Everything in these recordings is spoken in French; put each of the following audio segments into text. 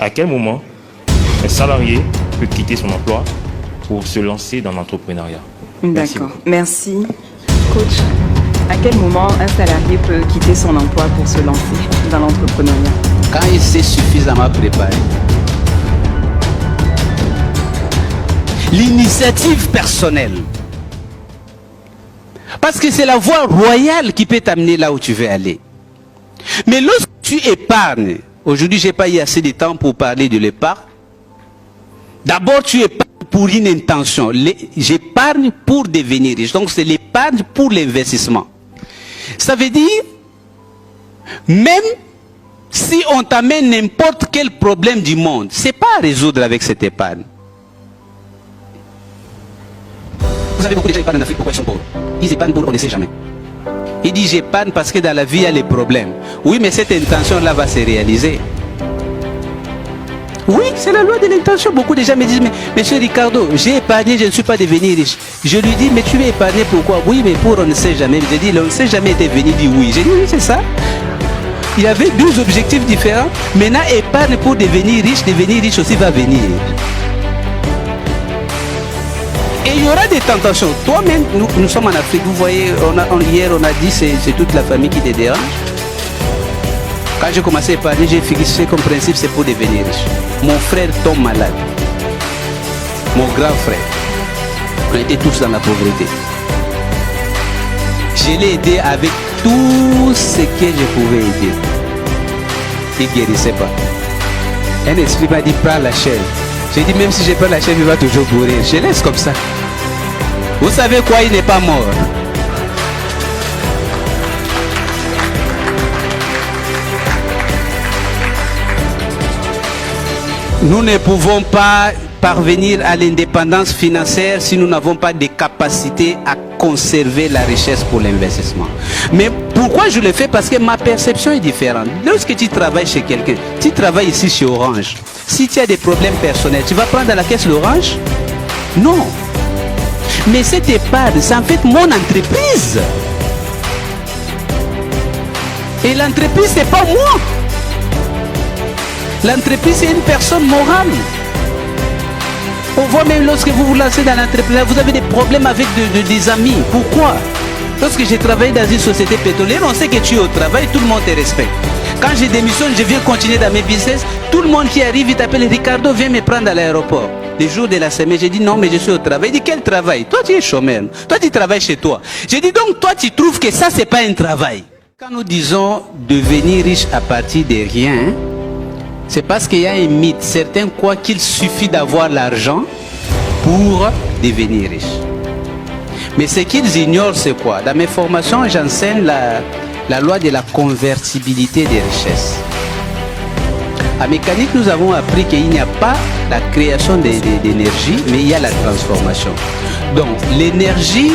À quel moment un salarié peut quitter son emploi pour se lancer dans l'entrepreneuriat? D'accord, merci. Coach, à quel moment un salarié peut quitter son emploi pour se lancer dans l'entrepreneuriat? Quand il s'est suffisamment préparé. L'initiative personnelle. Parce que c'est la voie royale qui peut t'amener là où tu veux aller. Mais lorsque tu épargnes, aujourd'hui je n'ai pas eu assez de temps pour parler de l'épargne. D'abord tu épargnes pour une intention. J'épargne pour devenir riche. Donc c'est l'épargne pour l'investissement. Ça veut dire, même si on t'amène n'importe quel problème du monde, ce n'est pas à résoudre avec cette épargne. Vous savez, beaucoup de gens épargnent en Afrique, pourquoi ils sont pauvres? Ils épargnent pour on ne sait jamais. Il dit j'épargne parce que dans la vie il y a les problèmes. Oui, mais cette intention-là va se réaliser. Oui, c'est la loi de l'intention. Beaucoup de gens me disent, mais monsieur Ricardo, j'ai épargné, je ne suis pas devenu riche. Je lui dis, mais tu veux épargner pourquoi? Oui, mais pour on ne sait jamais. J'ai dit, on ne sait jamais était venu, dit oui. J'ai dit, oui, c'est ça. Il y avait deux objectifs différents. Maintenant, épargne pour devenir riche aussi va venir. Et il y aura des tentations. Toi-même, nous sommes en Afrique, vous voyez, hier on a dit, c'est toute la famille qui te dérange. Quand j'ai commencé à épargner, j'ai fixé comme principe, c'est pour devenir riche. Mon frère tombe malade. Mon grand frère. On était tous dans la pauvreté. Je l'ai aidé avec tout ce que je pouvais aider. Il ne guérissait pas. Un esprit m'a dit, prends la chair. J'ai dit, même si je prends la chair, il va toujours mourir. Je laisse comme ça. Vous savez quoi, il n'est pas mort. Nous ne pouvons pas parvenir à l'indépendance financière si nous n'avons pas de capacité à conserver la richesse pour l'investissement. Mais pourquoi je le fais? Parce que ma perception est différente. Lorsque tu travailles chez quelqu'un, tu travailles ici chez Orange. Si tu as des problèmes personnels, tu vas prendre à la caisse l'Orange? Non. Mais cette épargne, c'est en fait mon entreprise. Et l'entreprise, c'est pas moi. L'entreprise, c'est une personne morale. On voit même lorsque vous vous lancez dans l'entrepreneuriat, vous avez des problèmes avec des amis. Pourquoi? Lorsque j'ai travaillé dans une société pétrolière, on sait que tu es au travail, tout le monde te respecte. Quand je démissionne, je viens continuer dans mes business. Tout le monde qui arrive, il t'appelle Ricardo, viens me prendre à l'aéroport. Les jours de la semaine, j'ai dit non, mais je suis au travail. Il dit quel travail? Toi, tu es chômeur. Toi, tu travailles chez toi. J'ai dit donc, toi, tu trouves que ça, c'est pas un travail. Quand nous disons devenir riche à partir de rien, c'est parce qu'il y a un mythe. Certains croient qu'il suffit d'avoir l'argent pour devenir riche. Mais ce qu'ils ignorent, c'est quoi? Dans mes formations, j'enseigne la loi de la convertibilité des richesses. En mécanique, nous avons appris qu'il n'y a pas la création d'énergie, mais il y a la transformation. Donc, l'énergie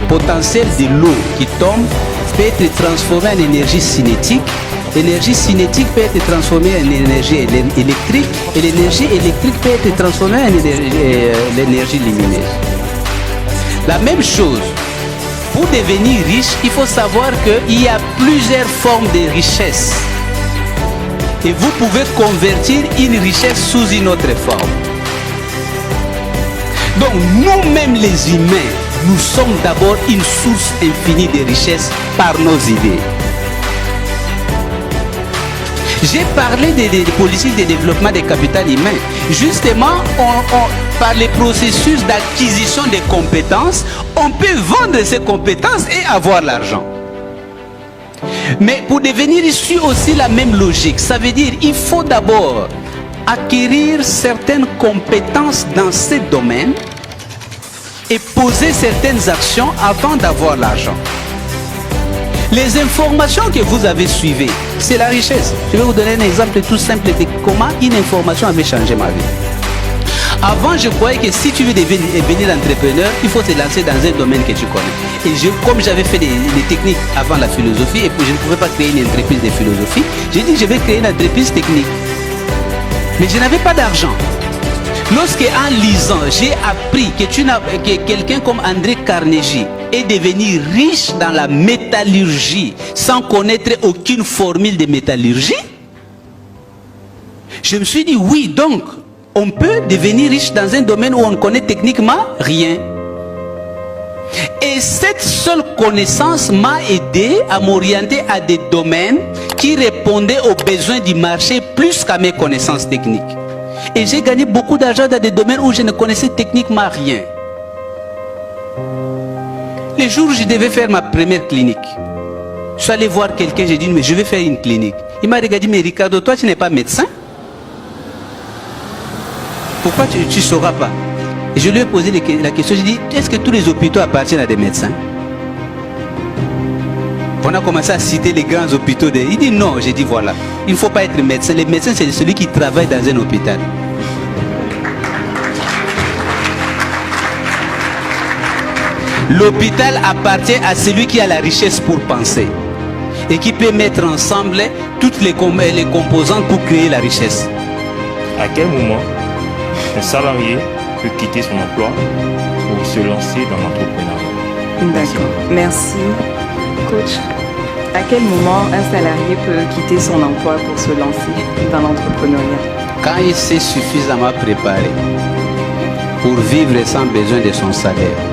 potentielle de l'eau qui tombe peut être transformée en énergie cinétique. L'énergie cinétique peut être transformée en énergie électrique et l'énergie électrique peut être transformée en l'énergie lumineuse. La même chose, pour devenir riche, il faut savoir qu'il y a plusieurs formes de richesse. Et vous pouvez convertir une richesse sous une autre forme. Donc nous-mêmes les humains, nous sommes d'abord une source infinie de richesse par nos idées. J'ai parlé des politiques de développement des capital humain. Justement, par les processus d'acquisition des compétences, on peut vendre ces compétences et avoir l'argent. Mais pour devenir issu aussi la même logique, ça veut dire qu'il faut d'abord acquérir certaines compétences dans ces domaines et poser certaines actions avant d'avoir l'argent. Les informations que vous avez suivies, c'est la richesse. Je vais vous donner un exemple tout simple de comment une information avait changé ma vie. Avant, je croyais que si tu veux devenir entrepreneur, il faut te lancer dans un domaine que tu connais. Et comme j'avais fait des techniques avant la philosophie, et puis je ne pouvais pas créer une entreprise de philosophie, j'ai dit que je vais créer une entreprise technique. Mais je n'avais pas d'argent. Lorsque en lisant, j'ai appris que quelqu'un comme André Carnegie est devenu riche dans la métallurgie sans connaître aucune formule de métallurgie, je me suis dit, oui, donc, on peut devenir riche dans un domaine où on ne connaît techniquement rien. Et cette seule connaissance m'a aidé à m'orienter à des domaines qui répondaient aux besoins du marché plus qu'à mes connaissances techniques. Et j'ai gagné beaucoup d'argent dans des domaines où je ne connaissais techniquement rien. Le jour où je devais faire ma première clinique, je suis allé voir quelqu'un, j'ai dit, mais je vais faire une clinique. Il m'a regardé, mais Ricardo, toi tu n'es pas médecin? Pourquoi tu ne sauras pas? Et je lui ai posé la question, j'ai dit, est-ce que tous les hôpitaux appartiennent à des médecins? On a commencé à citer les grands hôpitaux. Il dit non, j'ai dit voilà, il ne faut pas être médecin. Les médecins, c'est celui qui travaille dans un hôpital. L'hôpital appartient à celui qui a la richesse pour penser et qui peut mettre ensemble toutes les composantes pour créer la richesse. À quel moment un salarié peut quitter son emploi pour se lancer dans l'entrepreneuriat? D'accord, merci. Coach, à quel moment un salarié peut quitter son emploi pour se lancer dans l'entrepreneuriat? Quand il s'est suffisamment préparé pour vivre sans besoin de son salaire.